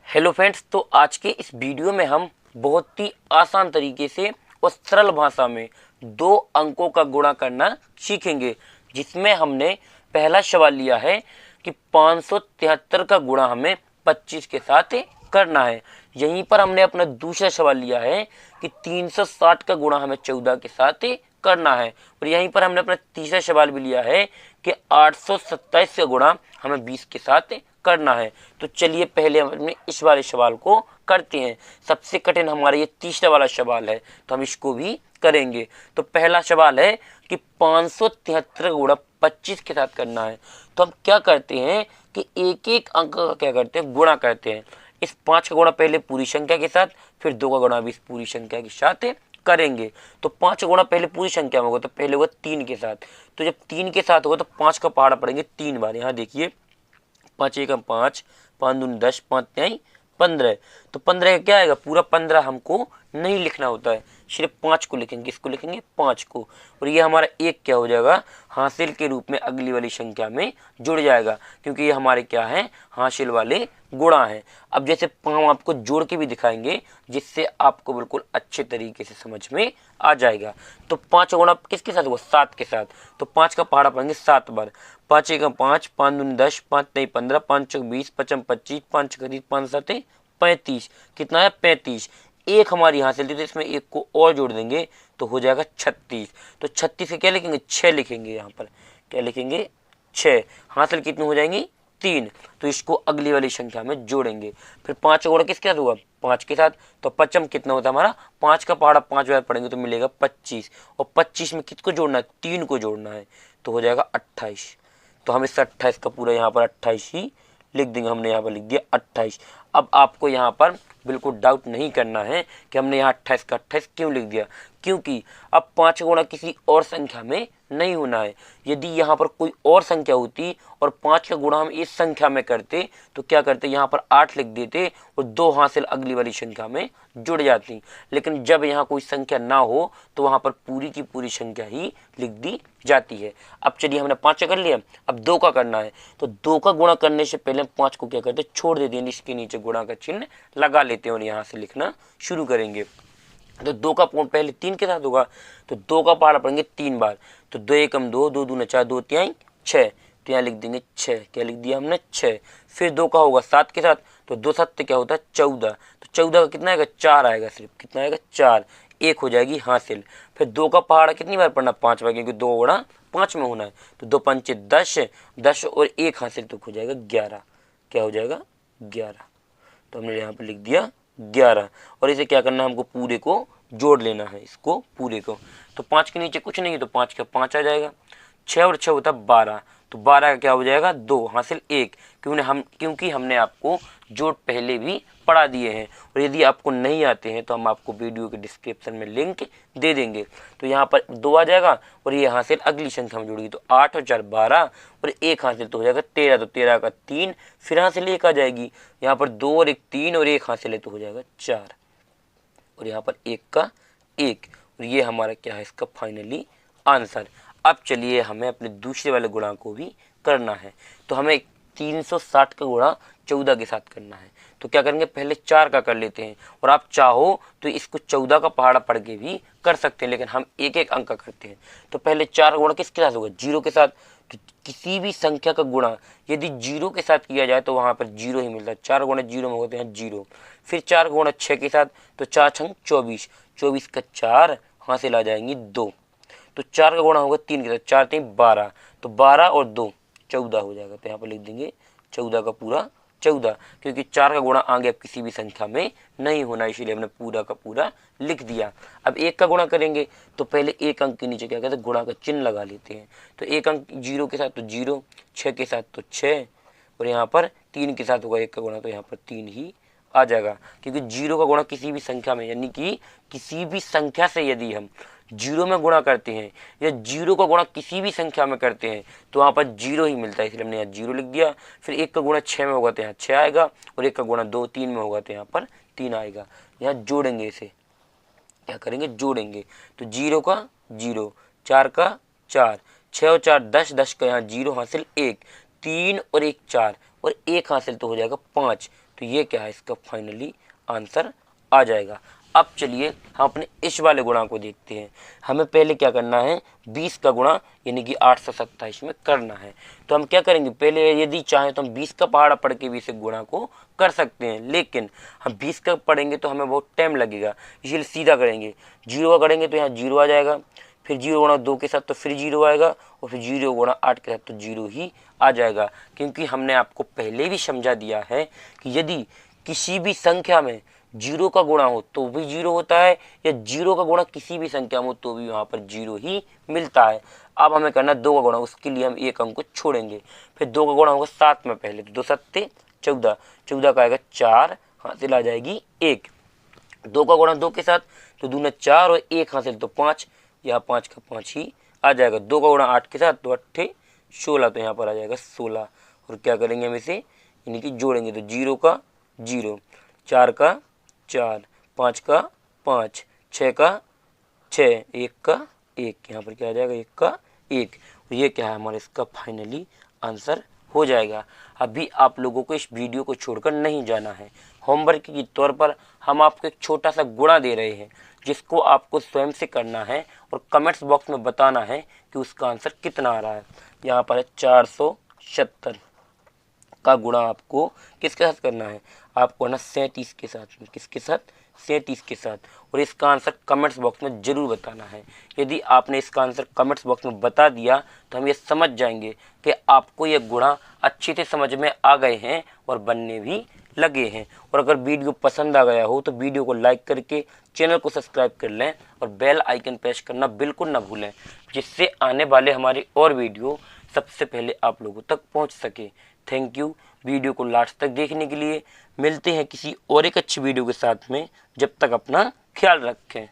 Hello friends, तो आज के इस वीडियो में हम बहुत ही आसान तरीके से और सरल भाषा में दो अंकों का गुणा करना सीखेंगे, जिसमें हमने पहला सवाल लिया है कि 573 का गुणा हमें 25 के साथ करना है। यहीं पर हमने अपना दूसरा सवाल लिया है कि 360 का गुणा हमें 14 के साथ करना है, और यहीं पर हमने अपना तीसरा सवाल भी लिया है कि 827 का गुणा हमें 20 के साथ करना है। तो चलिए पहले हम इस वाले सवाल को करते हैं। सबसे कठिन हमारा ये तीसरा वाला सवाल है, तो हम इसको भी करेंगे। तो पहला सवाल है कि 573 गुणा 25 के साथ करना है। तो हम क्या करते हैं कि एक एक अंक का क्या करते हैं, गुणा करते हैं। इस 5 का गुणा पहले पूरी संख्या के साथ, फिर 2 का गुणा भी इस पूरी संख्या के साथ करेंगे। तो 5 का गुणा पहले पूरी संख्या में होगा, तो पहले होगा 3 के साथ। तो जब 3 के साथ होगा तो 5 का पहाड़ा पड़ेंगे 3 बार। यहाँ देखिए 5 एकम 5, 5 दूनी 10, 5 तिहाई 15। तो 15 का क्या आएगा, पूरा 15 हमको नहीं लिखना होता है, सिर्फ 5 को लिखेंगे। इसको लिखेंगे 5 को, और ये हमारा एक क्या हो जाएगा, हासिल के रूप में अगली वाली संख्या में जुड़ जाएगा, क्योंकि ये हमारे क्या है, हासिल वाले गुणा है। अब जैसे हम आपको जोड़ के भी दिखाएंगे, जिससे आपको बिल्कुल अच्छे तरीके से समझ में आ जाएगा। तो 5 गुणा किसके साथ हुआ, 7 के साथ। तो 5 का पहाड़ा पढ़ेंगे 7 बार। 5 एकम 5, 5 दूनी 10, 5 तिहाई 15, 5 चौक 20, 5 25, 5 करीब 5 7 35। कितना है, 35। एक हमारी हासिल थी, तो इसमें एक को और जोड़ देंगे तो हो जाएगा 36। तो 36 से क्या लिखेंगे, 6 लिखेंगे। यहाँ पर क्या लिखेंगे, 6। हासिल कितनी हो जाएंगी, 3। तो इसको अगली वाली संख्या में जोड़ेंगे। फिर 5 का गुणा किसके साथ हुआ, 5 के साथ। तो 5 कितना होता है हमारा, 5 का पहाड़ा 5 बार पढ़ेंगे तो मिलेगा 25, और 25 में किसको जोड़ना है, 3 को जोड़ना है, तो हो जाएगा 28। तो हम इस 28 का पूरा यहाँ पर 28 ही लिख देंगे। हमने यहाँ पर लिख दिया 28। अब आपको यहाँ पर बिल्कुल डाउट नहीं करना है कि हमने यहाँ 28 का 28 क्यों लिख दिया, क्योंकि अब 5 गुणा किसी और संख्या में नहीं होना है। यदि यहाँ पर कोई और संख्या होती और 5 का गुणा हम इस संख्या में करते तो क्या करते, यहाँ पर 8 लिख देते और 2 हासिल अगली वाली संख्या में जुड़ जाती। लेकिन जब यहाँ कोई संख्या ना हो तो वहाँ पर पूरी की पूरी संख्या ही लिख दी जाती है। अब चलिए हमने 5 कर लिया, अब 2 का करना है। तो 2 का गुणा करने से पहले 5 को क्या करते, छोड़ देते हैं, इसके नीचे गुणा का चिन्ह लगा लेते हैं और यहाँ से लिखना शुरू करेंगे। तो 2 का पूर्ण पहले 3 के साथ होगा, तो 2 का पहाड़ा पढ़ेंगे 3 बार। तो 2 एकम 2, 2 दूना 4, 2 तिहाई 6। तो यहाँ लिख देंगे 6। क्या लिख दिया हमने, 6। फिर 2 का होगा 7 के साथ, तो 2 7 क्या होता है, 14। तो 14 का कितना आएगा, 4 आएगा, सिर्फ कितना आएगा, 4। एक हो जाएगी हासिल। फिर 2 का पहाड़ा कितनी बार पढ़ना, 5 बार, क्योंकि 2 गुणा 5 में होना है। तो 2 पंचे 10, 10 और 1 हासिल तो हो जाएगा 11। क्या हो जाएगा, 11। तो हमने यहाँ पर लिख दिया 11, और इसे क्या करना है, हमको पूरे को जोड़ लेना है, इसको पूरे को। तो 5 के नीचे कुछ नहीं है, तो 5 का 5 आ जाएगा। 6 और 6 होता है 12। तो 12 का क्या हो जाएगा, 2 हासिल 1, क्योंकि हमने आपको जोड़ पहले भी पढ़ा दिए हैं। और यदि आपको नहीं आते हैं तो हम आपको वीडियो के डिस्क्रिप्शन में लिंक दे देंगे। तो यहाँ पर 2 आ जाएगा और ये हासिल अगली संख्या में जुड़ेगी। तो 8 और 4 12, और 1 हासिल तो हो जाएगा 13। तो 13 का 3, फिर हासिल 1 आ जाएगी। यहाँ पर 2 और 1 3, और 1 हासिल है तो हो जाएगा 4, और यहाँ पर 1 का 1। और ये हमारा क्या है, इसका फाइनली आंसर। अब चलिए हमें अपने दूसरे वाले गुणा को भी करना है। तो हमें 360 का गुणा 14 के साथ करना है। तो क्या करेंगे, पहले 4 का कर लेते हैं, और आप चाहो तो इसको 14 का पहाड़ा पढ़ के भी कर सकते हैं, लेकिन हम एक एक अंक का करते हैं। तो पहले 4 का गुणा किसके साथ होगा, 0 के साथ। तो किसी भी संख्या का गुणा यदि 0 के साथ किया जाए तो वहाँ पर 0 ही मिलता है। 4 गुणा 0 में होते हैं 0। फिर 4 गुणा 6 के साथ, तो 4 छंग 24, 24 का 4 हासिल आ जाएंगी 2। तो 4 का गुणा होगा 3 के साथ, 4 3 12। तो 12 और 2 14 हो जाएगा। तो यहाँ पर लिख देंगे 14 का पूरा 14, क्योंकि 4 का गुणा आगे अब किसी भी संख्या में नहीं होना, इसीलिए हमने पूरा का पूरा लिख दिया। अब 1 का गुणा करेंगे तो पहले एक अंक के नीचे क्या कहते हैं, गुणा का चिन्ह लगा लेते हैं। तो एक अंक 0 के साथ तो 0, 6 के साथ तो 6, और यहाँ पर 3 के साथ होगा 1 का गुणा, तो यहाँ पर 3 ही आ जाएगा। क्योंकि 0 का गुणा किसी भी संख्या में, यानी कि किसी भी संख्या से यदि हम 0 में गुणा करते हैं या 0 का गुणा किसी भी संख्या में करते हैं तो वहाँ पर 0 ही मिलता है, इसलिए हमने यहाँ 0 लिख दिया। फिर 1 का गुणा 6 में होगा तो यहाँ 6 आएगा, और 1 का गुणा 2 3 में होगा तो यहाँ पर 3 आएगा। यहाँ जोड़ेंगे, इसे क्या करेंगे, जोड़ेंगे। तो 0 का 0, 4 का 4, 6 और 4 10, 10 का यहाँ 0 हासिल 1, 3 और 1 4, और 1 हासिल तो हो जाएगा 5। तो ये क्या है, इसका फाइनली आंसर आ जाएगा। अब चलिए हम अपने इस वाले गुणा को देखते हैं। हमें पहले क्या करना है, 20 का गुणा यानी कि 827 में करना है। तो हम क्या करेंगे, पहले यदि चाहें तो हम 20 का पहाड़ा पढ़ के भी इसे गुणा को कर सकते हैं, लेकिन हम 20 का पढ़ेंगे तो हमें बहुत टाइम लगेगा, इसलिए सीधा करेंगे। 0 का करेंगे तो यहाँ 0 आ जाएगा, फिर 0 गुणा 2 के साथ तो फिर 0 आएगा, और फिर 0 गुणा 8 के साथ तो 0 ही आ जाएगा। क्योंकि हमने आपको पहले भी समझा दिया है कि यदि किसी भी संख्या में 0 का गुणा हो तो भी 0 होता है, या 0 का गुणा किसी भी संख्या में हो तो भी वहाँ पर 0 ही मिलता है। अब हमें करना 2 का गुणा, उसके लिए हम एक अंक को छोड़ेंगे। फिर 2 का गुणा होगा 7 में पहले, तो 2 सत्ते 14, 14 का आएगा 4, हासिल आ जाएगी 1। 2 का गुणा 2 के साथ तो 2 ने 4 और 1 हासिल तो 5, यहाँ 5 का 5 ही आ जाएगा। 2 का गुणा 8 के साथ तो 8 16, तो यहाँ पर आ जाएगा 16। और क्या करेंगे हम इसे यानी कि जोड़ेंगे, तो 0 का 0, 4 का 4, 5 का 5, 6 का 6, 1 का 1, यहाँ पर क्या आ जाएगा 1 का 1। ये क्या है हमारा इसका फाइनली आंसर हो जाएगा। अभी आप लोगों को इस वीडियो को छोड़कर नहीं जाना है। होमवर्क के तौर पर हम आपको एक छोटा सा गुणा दे रहे हैं, जिसको आपको स्वयं से करना है और कमेंट्स बॉक्स में बताना है कि उसका आंसर कितना आ रहा है। यहाँ पर है 470 का गुणा आपको किसके साथ करना है, आपको ना 37 के साथ। किसके साथ, 37 के साथ। और इसका आंसर कमेंट्स बॉक्स में ज़रूर बताना है। यदि आपने इसका आंसर कमेंट्स बॉक्स में बता दिया तो हम ये समझ जाएंगे कि आपको ये गुणा अच्छे से समझ में आ गए हैं और बनने भी लगे हैं। और अगर वीडियो पसंद आ गया हो तो वीडियो को लाइक करके चैनल को सब्सक्राइब कर लें और बेल आइकन प्रेस करना बिल्कुल ना भूलें, जिससे आने वाले हमारे और वीडियो सबसे पहले आप लोगों तक पहुंच सके। थैंक यू वीडियो को लास्ट तक देखने के लिए। मिलते हैं किसी और एक अच्छी वीडियो के साथ में, जब तक अपना ख्याल रखें।